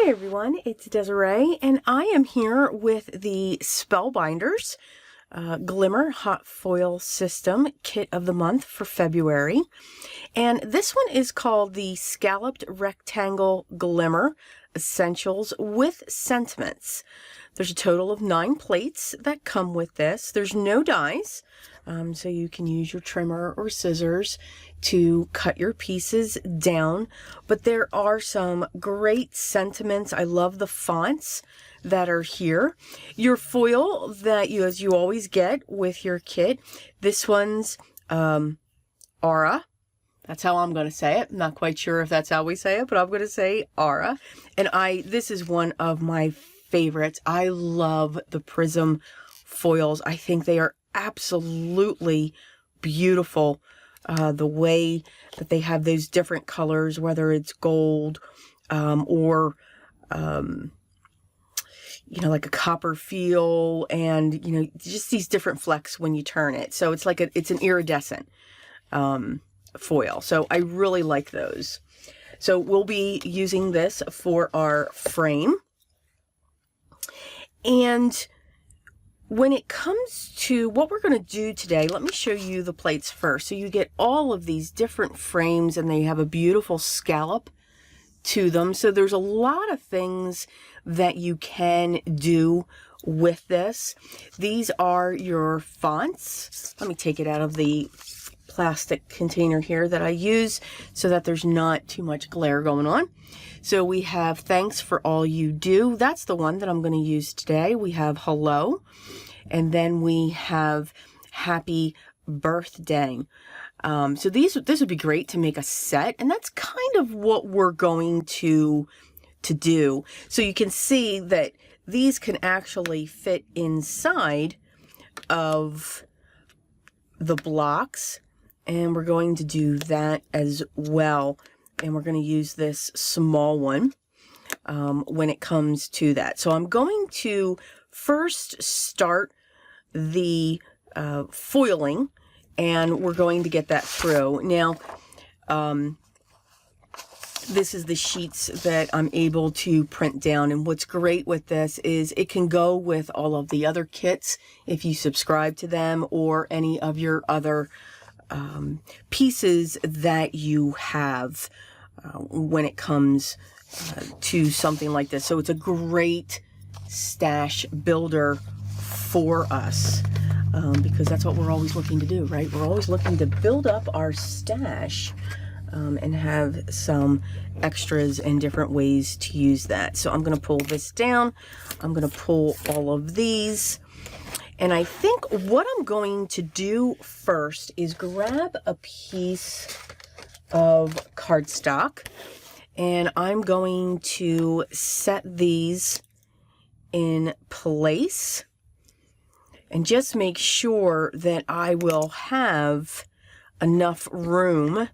Hi everyone, it's Desiree, and I am here with the Spellbinders Glimmer Hot Foil System Kit of the Month for February. And this one is called the Scalloped Rectangle Glimmer Essentials with Sentiments. There's a total of 9 plates that come with this. There's no dies, so you can use your trimmer or scissors to cut your pieces down. But there are some great sentiments. I love the fonts that are here. Your foil that you, as you always get with your kit, this one's Aura. That's how I'm going to say it. I'm not quite sure if that's how we say it, but I'm going to say Aura. And this is one of my favorites. I love the prism foils. I think they are absolutely beautiful. The way that they have those different colors, whether it's gold or you know, like a copper feel, and you know, just these different flecks when you turn it. So it's like it's an iridescent foil. So I really like those. So we'll be using this for our frame. And when it comes to what we're going to do today, let me show you the plates first. So you get all of these different frames, and they have a beautiful scallop to them. So there's a lot of things that you can do with this. These are your fonts. Let me take it out of the plastic container here that I use so that there's not too much glare going on. So we have Thanks for All You Do. That's the one that I'm going to use today. We have Hello, and then we have Happy Birthday. So this would be great to make a set, and that's kind of what we're going to do. So you can see that these can actually fit inside of the blocks, and we're going to do that as well. And we're going to use this small one when it comes to that. So I'm going to first start the foiling, and we're going to get that through. Now, this is the sheets that I'm able to print down, and what's great with this is it can go with all of the other kits if you subscribe to them, or any of your other pieces that you have when it comes to something like this. So it's a great stash builder for us, because that's what we're always looking to do, right? We're always looking to build up our stash and have some extras and different ways to use that. So I'm going to pull this down. I'm going to pull all of these. And I think what I'm going to do first is grab a piece of cardstock, and I'm going to set these in place and just make sure that I will have enough room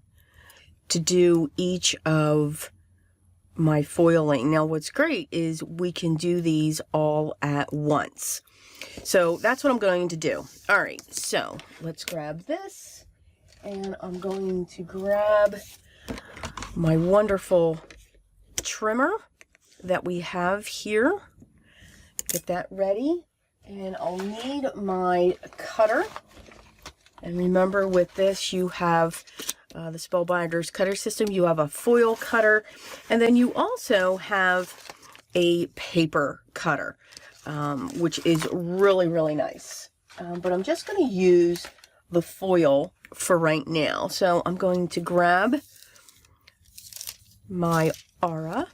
to do each of my foiling. Now what's great is we can do these all at once. So that's what I'm going to do. All right, so let's grab this, and I'm going to grab my wonderful trimmer that we have here. Get that ready, and I'll need my cutter. And remember, with this you have the Spellbinders cutter system. You have a foil cutter, and then you also have a paper cutter, which is really, really nice. But I'm just going to use the foil for right now. So I'm going to grab my Aura,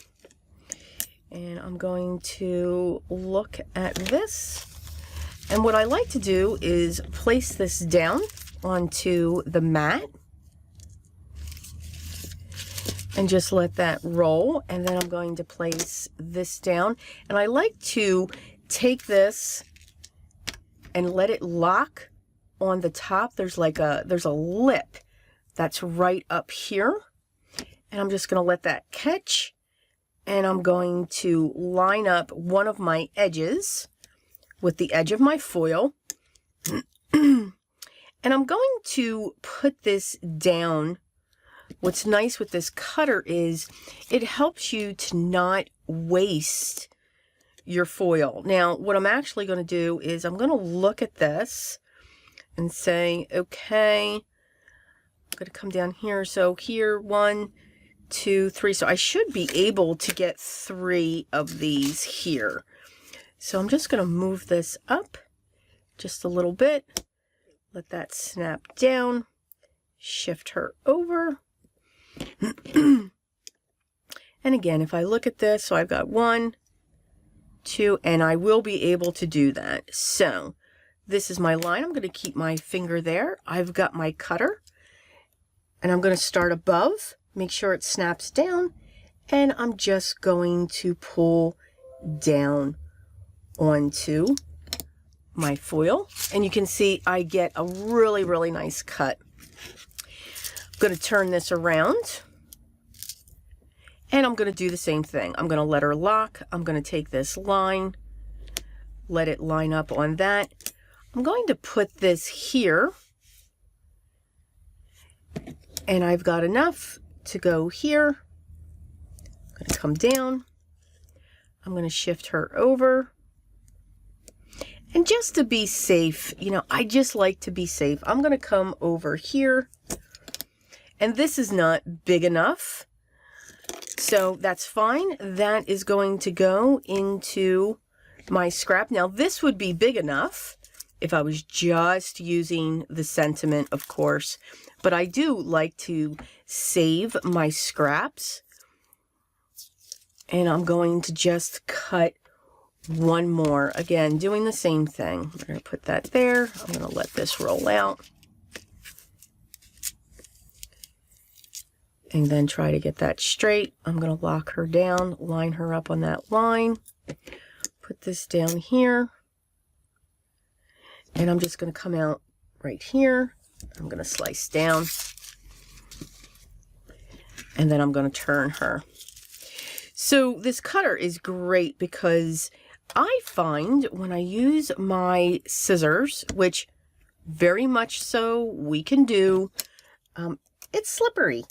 and I'm going to look at this. And what I like to do is place this down onto the mat and just let that roll. And then I'm going to place this down, and I like to take this and let it lock on the top. There's a lip that's right up here, and I'm just going to let that catch, and I'm going to line up one of my edges with the edge of my foil, and I'm going to put this down what's nice with this cutter is it helps you to not waste your foil. Now, what I'm actually going to do is I'm going to look at this and say, okay, I'm going to come down here. So here, 1, 2, 3. So I should be able to get 3 of these here. So I'm just going to move this up just a little bit. Let that snap down. Shift her over. And again, if I look at this, so I've got 1, 2, and I will be able to do that. So this is my line. I'm going to keep my finger there. I've got my cutter, and I'm going to start above, make sure it snaps down, and I'm just going to pull down onto my foil. And you can see I get a really, really nice cut. I'm going to turn this around. And I'm going to do the same thing. I'm going to let her lock. I'm going to take this line, let it line up on that. I'm going to put this here. And I've got enough to go here. I'm going to come down. I'm going to shift her over. And just to be safe, you know, I just like to be safe. I'm going to come over here. And this is not big enough. So that's fine. That is going to go into my scrap. Now this would be big enough if I was just using the sentiment, of course, but I do like to save my scraps. And I'm going to just cut one more. Again, doing the same thing. I'm going to put that there. I'm going to let this roll out. And then try to get that straight. I'm going to lock her down, line her up on that line, put this down here, and I'm just going to come out right here. I'm going to slice down, and then I'm going to turn her. So this cutter is great because I find when I use my scissors, which very much so we can do, it's slippery.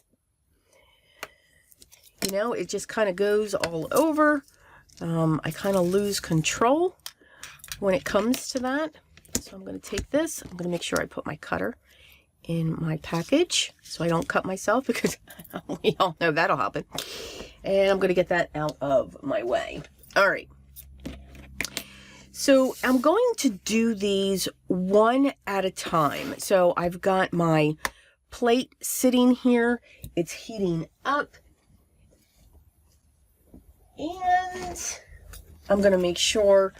You know, it just kind of goes all over. I kind of lose control when it comes to that. So I'm going to take this. I'm going to make sure I put my cutter in my package so I don't cut myself, because we all know that'll happen. And I'm going to get that out of my way. All right. So I'm going to do these one at a time. So I've got my plate sitting here. It's heating up. And I'm going to make sure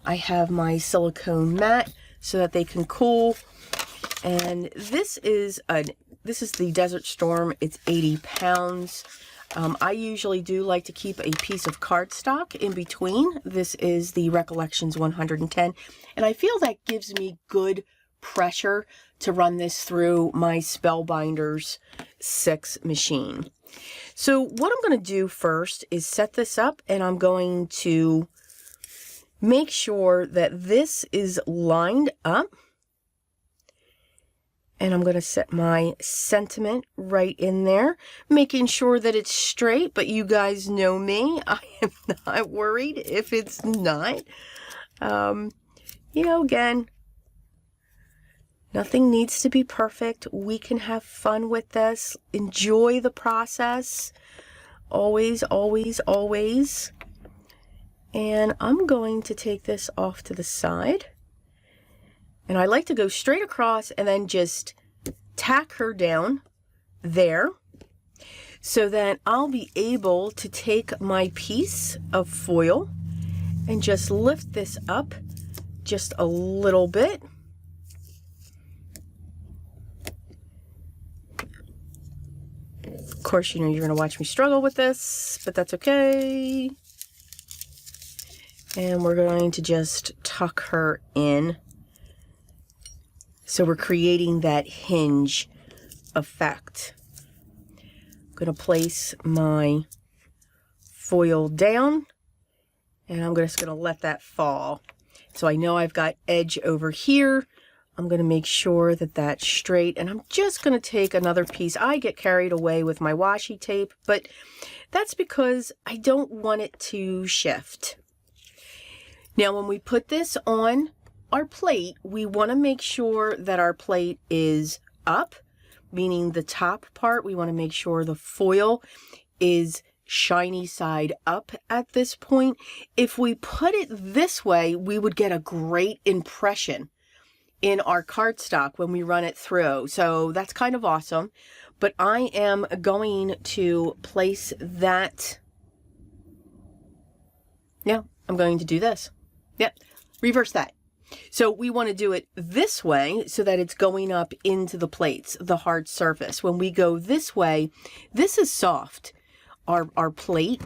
I have my silicone mat so that they can cool. And this is the Desert Storm. It's 80 pounds. I usually do like to keep a piece of cardstock in between. This is the Recollections 110. And I feel that gives me good pressure to run this through my Spellbinders 6 machine. So what I'm going to do first is set this up, and I'm going to make sure that this is lined up. And I'm going to set my sentiment right in there, making sure that it's straight. But you guys know me. I am not worried if it's not. You know, again, nothing needs to be perfect. We can have fun with this. Enjoy the process. Always, always, always. And I'm going to take this off to the side. And I like to go straight across and then just tack her down there so that I'll be able to take my piece of foil and just lift this up just a little bit. Of course, you know, you're going to watch me struggle with this, but that's okay. And we're going to just tuck her in. So we're creating that hinge effect. I'm going to place my foil down, and I'm just going to let that fall. So I know I've got edge over here. I'm going to make sure that that's straight, and I'm just going to take another piece. I get carried away with my washi tape, but that's because I don't want it to shift. Now, when we put this on our plate, we want to make sure that our plate is up, meaning the top part. We want to make sure the foil is shiny side up at this point. If we put it this way, we would get a great impression in our cardstock when we run it through. So that's kind of awesome. But I am going to place that. Yeah, I'm going to do this. Yep, reverse that. So we want to do it this way so that it's going up into the plates, the hard surface. When we go this way, this is soft. Our plate,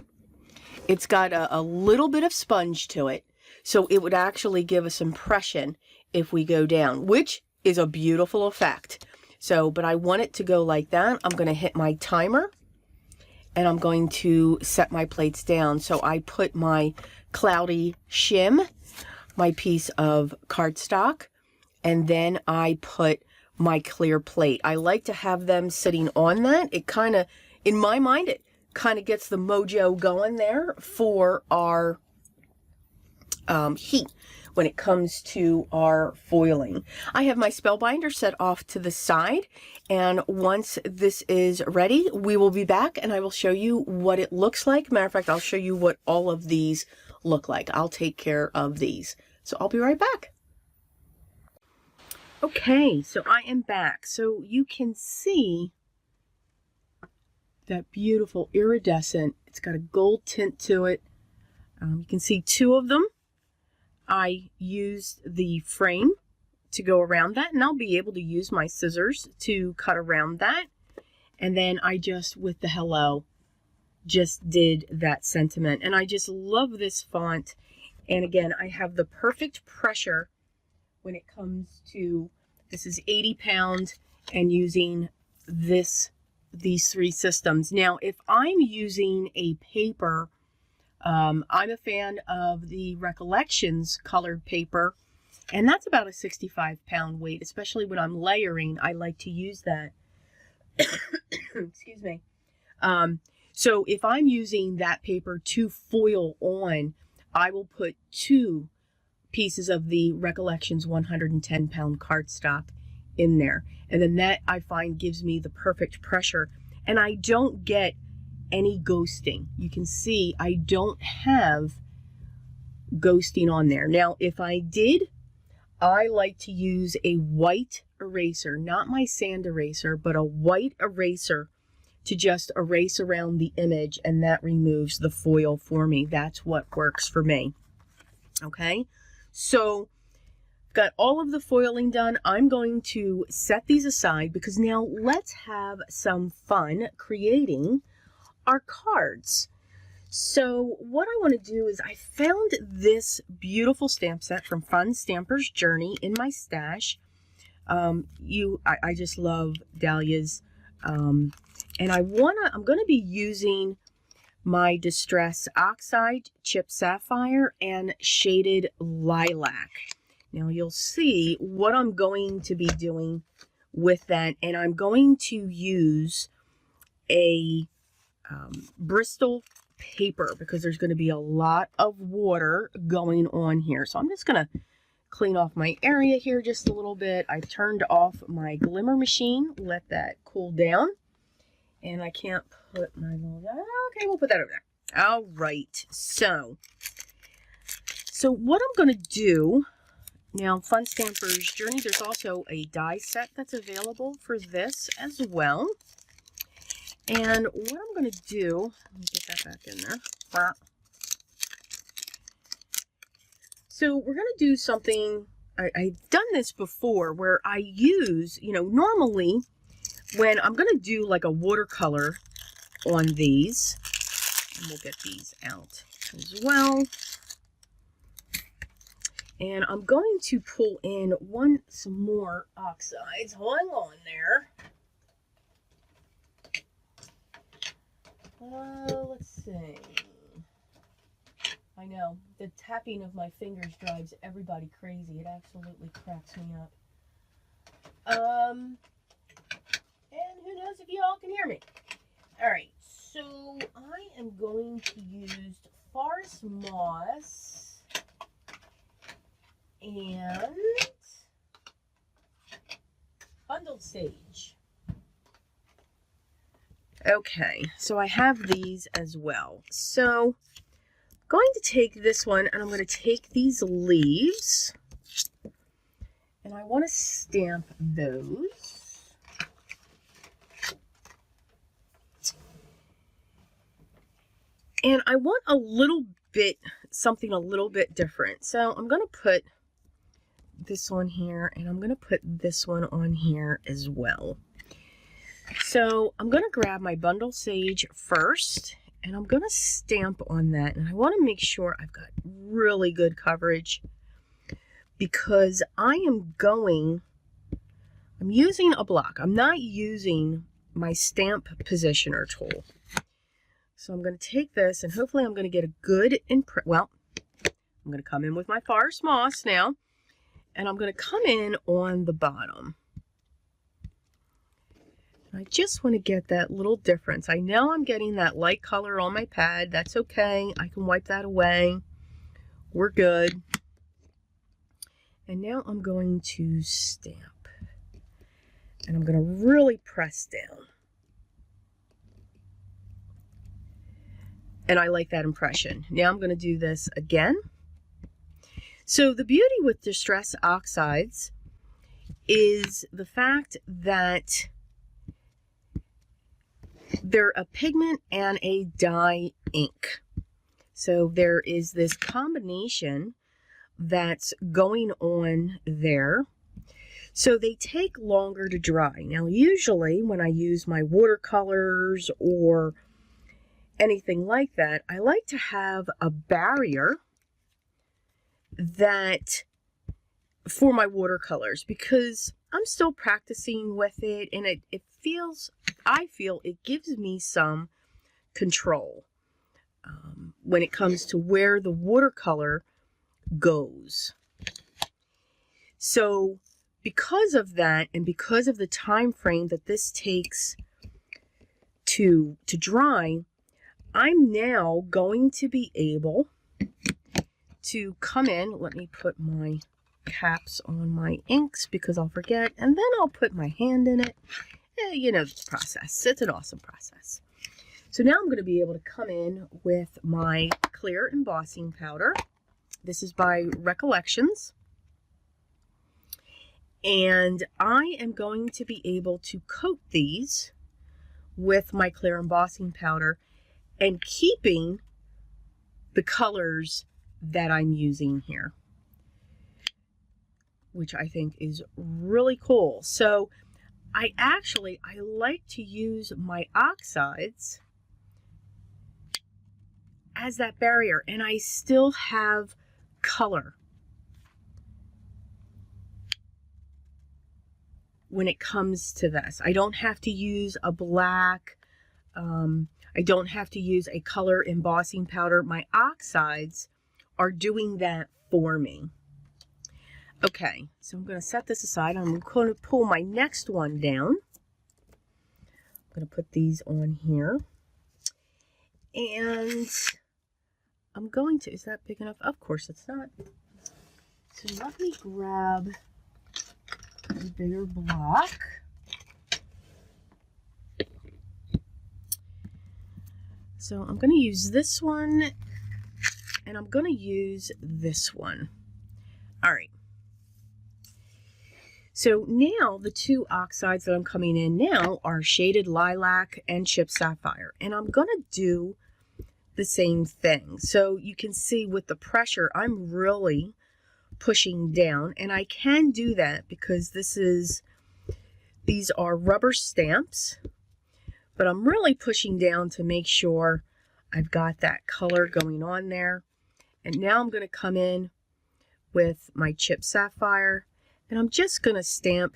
it's got a little bit of sponge to it. So it would actually give us impression if we go down, which is a beautiful effect. So, but I want it to go like that. I'm going to hit my timer and I'm going to set my plates down. So I put my cloudy shim, my piece of cardstock, and then I put my clear plate. I like to have them sitting on that. It kind of, in my mind, it kind of gets the mojo going there for our heat when it comes to our foiling. I have my Spellbinder set off to the side, and once this is ready, we will be back and I will show you what it looks like. Matter of fact, I'll show you what all of these look like. I'll take care of these. So I'll be right back. Okay, so I am back. So you can see that beautiful iridescent. It's got a gold tint to it. You can see two of them. I used the frame to go around that, and I'll be able to use my scissors to cut around that. And then I just, with the hello, just did that sentiment. And I just love this font. And again, I have the perfect pressure when it comes to, this is 80 pounds and using these three systems. Now, if I'm using a paper, I'm a fan of the Recollections colored paper, and that's about a 65-pound weight, especially when I'm layering. I like to use that. Excuse me. So if I'm using that paper to foil on, I will put 2 pieces of the Recollections 110-pound cardstock in there. And then that, I find, gives me the perfect pressure. And I don't get any ghosting. You can see I don't have ghosting on there. Now, if I did, I like to use a white eraser, not my sand eraser, but a white eraser to just erase around the image, and that removes the foil for me. That's what works for me. Okay, so got all of the foiling done. I'm going to set these aside because now let's have some fun creating our cards. So what I want to do is I found this beautiful stamp set from Fun Stamper's Journey in my stash. I just love Dahlia's, and I'm going to be using my Distress Oxide, Chip Sapphire, and Shaded Lilac. Now you'll see what I'm going to be doing with that, and I'm going to use a Bristol paper because there's going to be a lot of water going on here. So I'm just going to clean off my area here just a little bit. I turned off my glimmer machine, let that cool down, and I can't put my little, okay, we'll put that over there. All right, so what I'm going to do now, Fun Stamper's Journey, there's also a die set that's available for this as well. And what I'm going to do, let me get that back in there. So we're going to do something, I've done this before, where I use, normally when I'm going to do like a watercolor on these, and we'll get these out as well. And I'm going to pull in some more oxides. Hang on there. Let's see. I know, the tapping of my fingers drives everybody crazy. It absolutely cracks me up. And who knows if you all can hear me. All right, so I am going to use forest moss and bundled sage. Okay, so I have these as well. So I'm going to take this one and I'm going to take these leaves and I want to stamp those. And I want a little bit, something a little bit different. So I'm going to put this on here and I'm going to put this one on here as well. So I'm going to grab my bundle sage first and I'm going to stamp on that. And I want to make sure I've got really good coverage because I'm using a block. I'm not using my stamp positioner tool. So I'm going to take this and hopefully I'm going to get a good imprint. Well, I'm going to come in with my forest moss now and I'm going to come in on the bottom. I just want to get that little difference. I know I'm getting that light color on my pad. That's okay. I can wipe that away. We're good. And now I'm going to stamp. And I'm going to really press down. And I like that impression. Now I'm going to do this again. So the beauty with Distress Oxides is the fact that they're a pigment and a dye ink. So there is this combination that's going on there. So they take longer to dry. Now usually when I use my watercolors or anything like that, I like to have a barrier that for my watercolors because I'm still practicing with it and I feel it gives me some control when it comes to where the watercolor goes. So because of that and because of the time frame that this takes to dry, I'm now going to be able to come in. Let me put my caps on my inks because I'll forget, and then I'll put my hand in it. You know the process. It's an awesome process. So now I'm going to be able to come in with my clear embossing powder. This is by Recollections. And I am going to be able to coat these with my clear embossing powder and keeping the colors that I'm using here, which I think is really cool. So I like to use my oxides as that barrier, and I still have color when it comes to this. I don't have to use a black, I don't have to use a color embossing powder. My oxides are doing that for me. Okay, so I'm going to set this aside. I'm going to pull my next one down. I'm going to put these on here. And I'm going to, is that big enough? Of course it's not. So let me grab a bigger block. So I'm going to use this one, and I'm going to use this one. All right. So now the two oxides that I'm coming in now are Shaded Lilac and Chipped Sapphire. And I'm going to do the same thing. So you can see with the pressure, I'm really pushing down. And I can do that because these are rubber stamps. But I'm really pushing down to make sure I've got that color going on there. And now I'm going to come in with my Chipped Sapphire. And I'm just going to stamp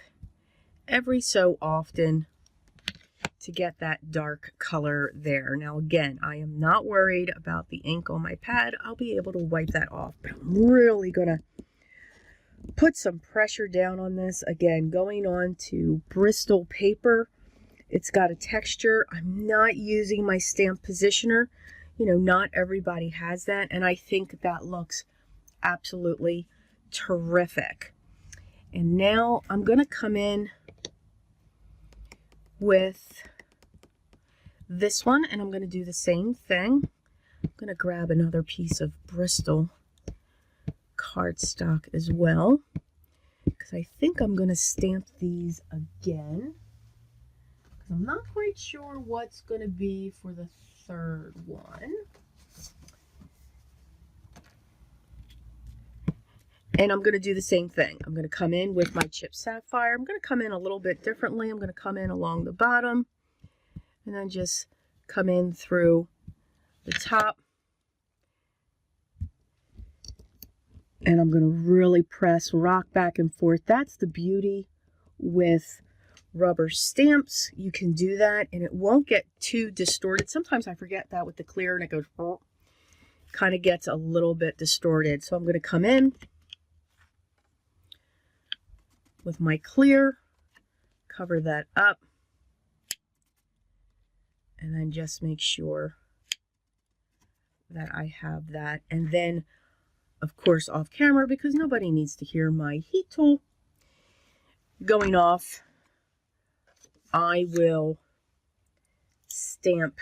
every so often to get that dark color there. Now again, I am not worried about the ink on my pad. I'll be able to wipe that off. But I'm really going to put some pressure down on this. Again, going on to Bristol paper. It's got a texture. I'm not using my stamp positioner. You know, not everybody has that, and I think that looks absolutely terrific. And now I'm going to come in with this one, and I'm going to do the same thing. I'm going to grab another piece of Bristol cardstock as well, because I think I'm going to stamp these again. I'm not quite sure what's going to be for the third one. And I'm going to do the same thing. I'm going to come in with my chipped sapphire. I'm going to come in a little bit differently. I'm going to come in along the bottom and then just come in through the top. And I'm going to really press, rock back and forth. That's the beauty with rubber stamps. You can do that and it won't get too distorted. Sometimes I forget that with the clear and it goes, kind of gets a little bit distorted. So I'm going to come in with my clear, cover that up, and then just make sure that I have that. And then, of course, off camera, because nobody needs to hear my heat tool going off, I will stamp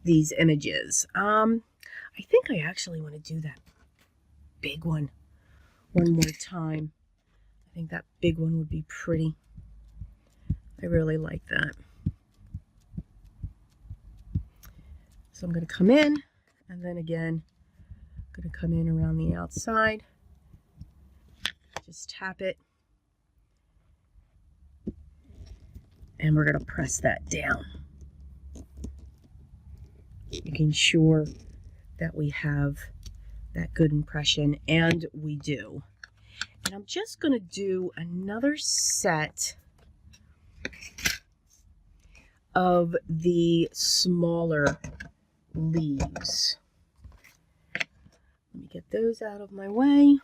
these images. I think I actually want to do that big one more time. I think that big one would be pretty. I really like that. So I'm going to come in, and then again, I'm going to come in around the outside. Just tap it. And we're going to press that down, making sure that we have that good impression, and we do. And I'm just going to do another set of the smaller leaves. Let me get those out of my way.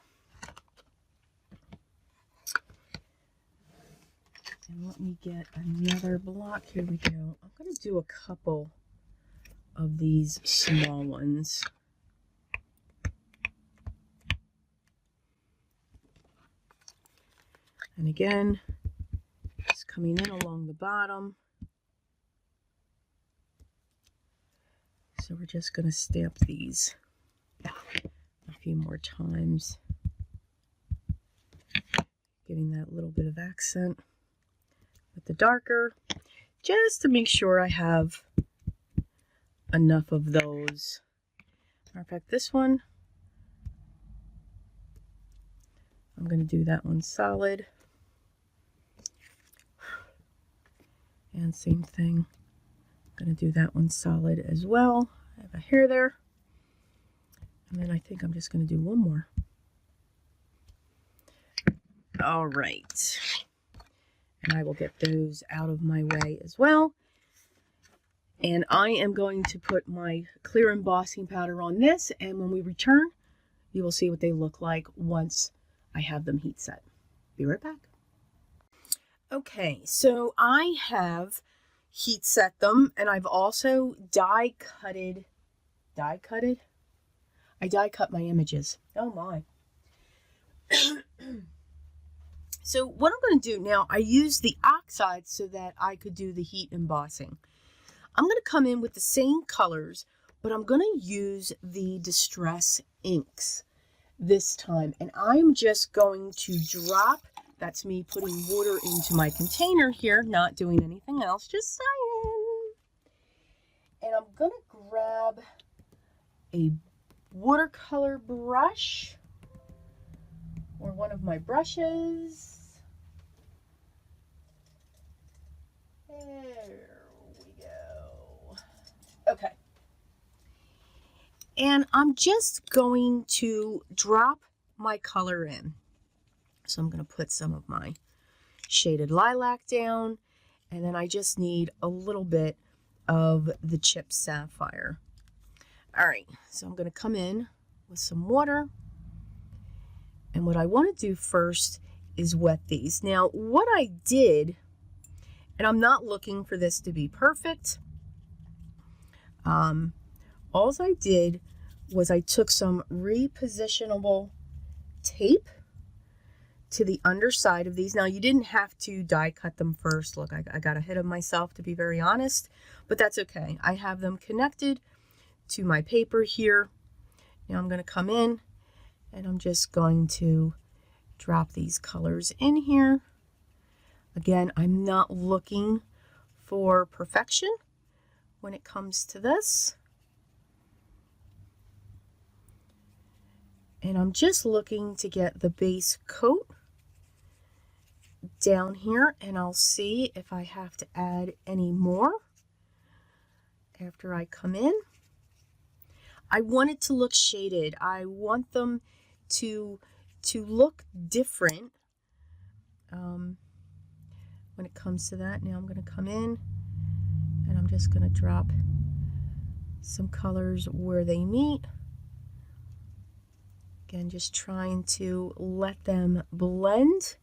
And let me get another block. Here we go. I'm going to do a couple of these small ones. And again, just coming in along the bottom. So we're just going to stamp these a few more times, giving that little bit of accent with the darker, just to make sure I have enough of those. Matter of fact, this one, I'm going to do that one solid. And same thing, I'm going to do that one solid as well. I have a hair there. And then I think I'm just going to do one more. All right. And I will get those out of my way as well. And I am going to put my clear embossing powder on this. And when we return, you will see what they look like once I have them heat set. Be right back. Okay, so I have heat set them, and I've also die cut my images. Oh my. So what I'm going to do now, I use the oxide so that I could do the heat embossing. I'm going to come in with the same colors, but I'm going to use the Distress inks this time. And I'm just going to drop, that's me putting water into my container here, not doing anything else, just saying. And I'm going to grab a watercolor brush or one of my brushes. There we go. Okay. And I'm just going to drop my color in. So I'm going to put some of my shaded lilac down, and then I just need a little bit of the chipped sapphire. All right, so I'm going to come in with some water. And what I want to do first is wet these. Now, what I did, and I'm not looking for this to be perfect, all I did was I took some repositionable tape to the underside of these. Now, you didn't have to die cut them first. Look, I got ahead of myself, to be very honest, but that's okay. I have them connected to my paper here. Now I'm going to come in and I'm just going to drop these colors in here. Again, I'm not looking for perfection when it comes to this. And I'm just looking to get the base coat down here, and I'll see if I have to add any more after I come in. I want it to look shaded. I want them to look different when it comes to that. Now I'm going to come in and I'm just going to drop some colors where they meet. Again, just trying to let them blend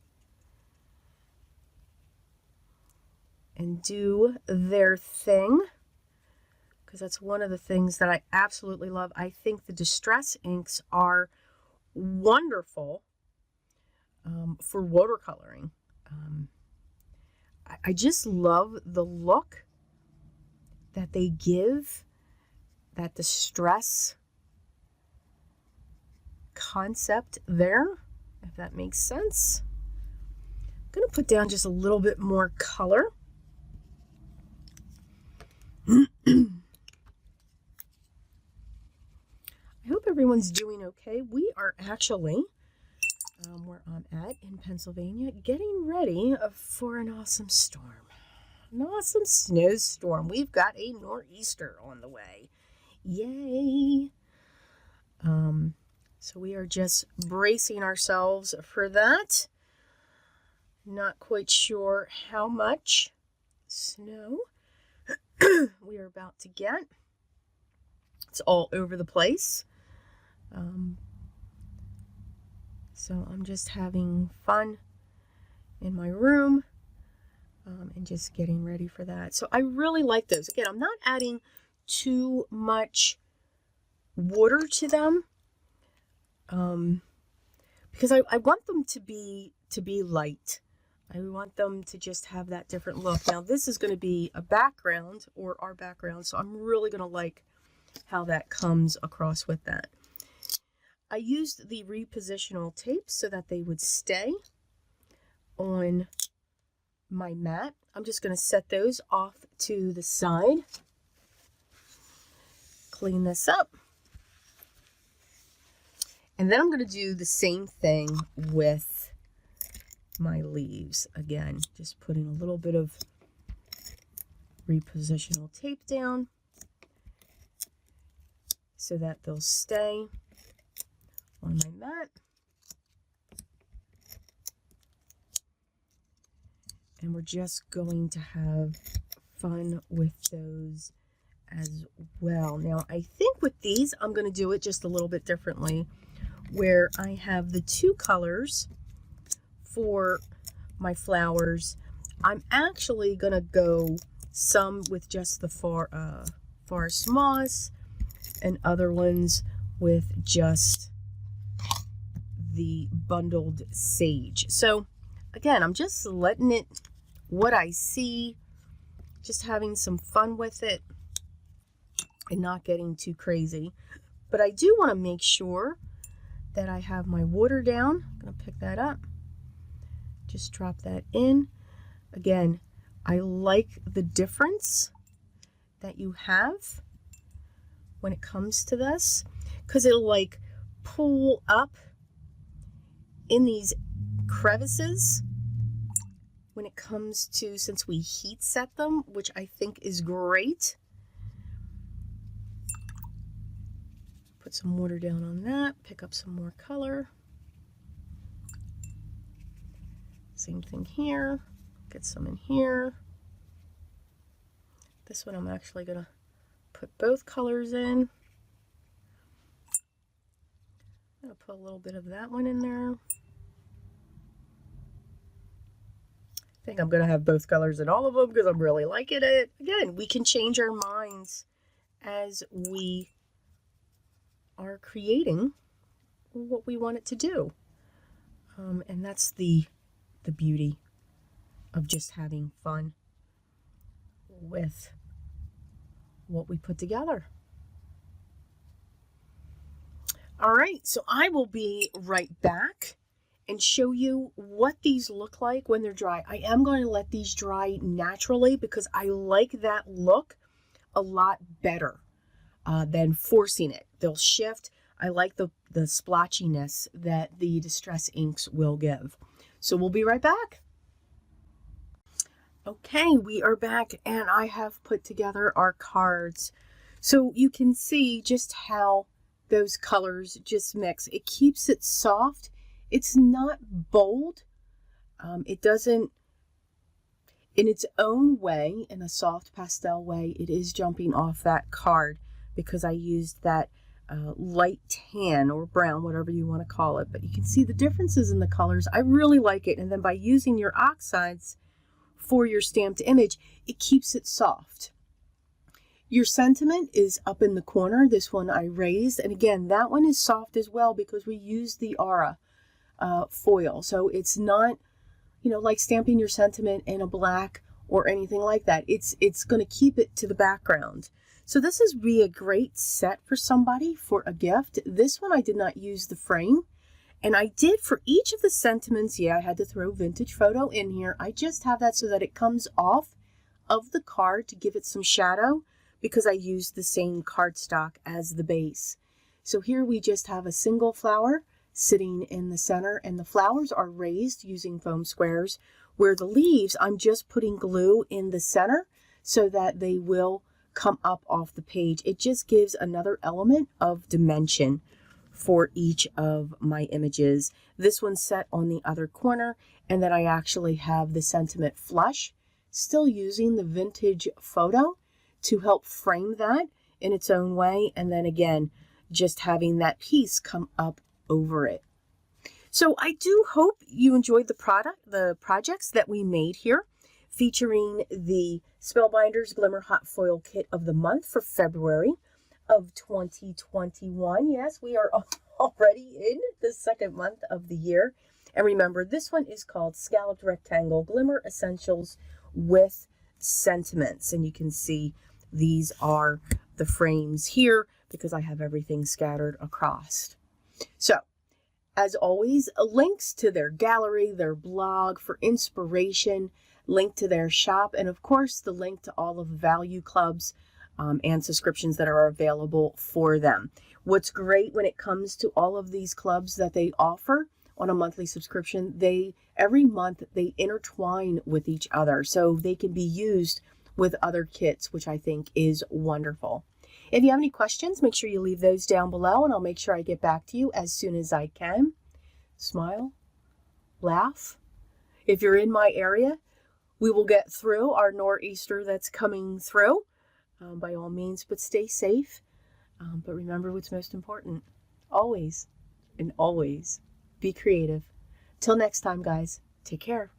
and do their thing, because that's one of the things that I absolutely love. I think the Distress inks are wonderful for watercoloring. I just love the look that they give, that distress concept there, if that makes sense. I'm going to put down just a little bit more color. I hope everyone's doing okay. We are actually where I'm at in Pennsylvania, getting ready for an awesome storm. An awesome snowstorm. We've got a nor'easter on the way. Yay! So we are just bracing ourselves for that. Not quite sure how much snow we are about to get. It's all over the place. So I'm just having fun in my room and just getting ready for that. So I really like those. Again, I'm not adding too much water to them because I want them to be light. I want them to just have that different look. Now this is going to be a background, or our background, so I'm really going to like how that comes across with that. I used the repositional tape so that they would stay on my mat. I'm just going to set those off to the side. Clean this up. And then I'm going to do the same thing with my leaves. Again, just putting a little bit of repositional tape down so that they'll stay on my mat. And we're just going to have fun with those as well. Now, I think with these, I'm going to do it just a little bit differently, where I have the two colors for my flowers. I'm actually going to go some with just the forest moss and other ones with just the bundled sage. So again, I'm just letting it, what I see, just having some fun with it and not getting too crazy. But I do want to make sure that I have my water down. I'm going to pick that up. Just drop that in. Again, I like the difference that you have when it comes to this, because it'll like pull up in these crevices when it comes to, since we heat set them, which I think is great. Put some water down on that, pick up some more color. Same thing here, get some in here. This one I'm actually gonna put both colors in. I'm going to put a little bit of that one in there. I think I'm going to have both colors in all of them because I'm really liking it. Again, we can change our minds as we are creating what we want it to do. And that's the beauty of just having fun with what we put together. All right, so I will be right back and show you what these look like when they're dry. I am going to let these dry naturally because I like that look a lot better than forcing it. They'll shift. I like the splotchiness that the Distress inks will give. So we'll be right back. Okay, we are back and I have put together our cards. So you can see just how those colors just mix. It keeps it soft. It's not bold. It doesn't, in its own way, in a soft pastel way, it is jumping off that card because I used that light tan or brown, whatever you want to call it. But you can see the differences in the colors. I really like it. And then by using your oxides for your stamped image, it keeps it soft. Your sentiment is up in the corner. This one I raised. And again, that one is soft as well because we used the Aura foil. So it's not, you know, like stamping your sentiment in a black or anything like that. It's going to keep it to the background. So this is be a great set for somebody for a gift. This one I did not use the frame. And I did for each of the sentiments. Yeah, I had to throw vintage photo in here. I just have that so that it comes off of the card to give it some shadow because I used the same cardstock as the base. So here we just have a single flower sitting in the center, and the flowers are raised using foam squares, where the leaves I'm just putting glue in the center so that they will come up off the page. It just gives another element of dimension for each of my images. This one's set on the other corner, and then I actually have the sentiment flush, still using the vintage photo to help frame that in its own way, and then again just having that piece come up over it. So I do hope you enjoyed the projects that we made here, featuring the Spellbinders Glimmer Hot Foil Kit of the month for February of 2021. Yes, we are already in the second month of the year. And remember, this one is called Scalloped Rectangle Glimmer Essentials with Sentiments. And you can see these are the frames here because I have everything scattered across. So, as always, links to their gallery, their blog for inspiration, link to their shop, and of course the link to all of the value clubs and subscriptions that are available for them. What's great when it comes to all of these clubs that they offer on a monthly subscription, every month they intertwine with each other so they can be used with other kits, which I think is wonderful. If you have any questions, make sure you leave those down below and I'll make sure I get back to you as soon as I can. Smile, laugh. If you're in my area, we will get through our nor'easter that's coming through by all means, but stay safe. But remember what's most important. Always and always be creative. Till next time, guys, take care.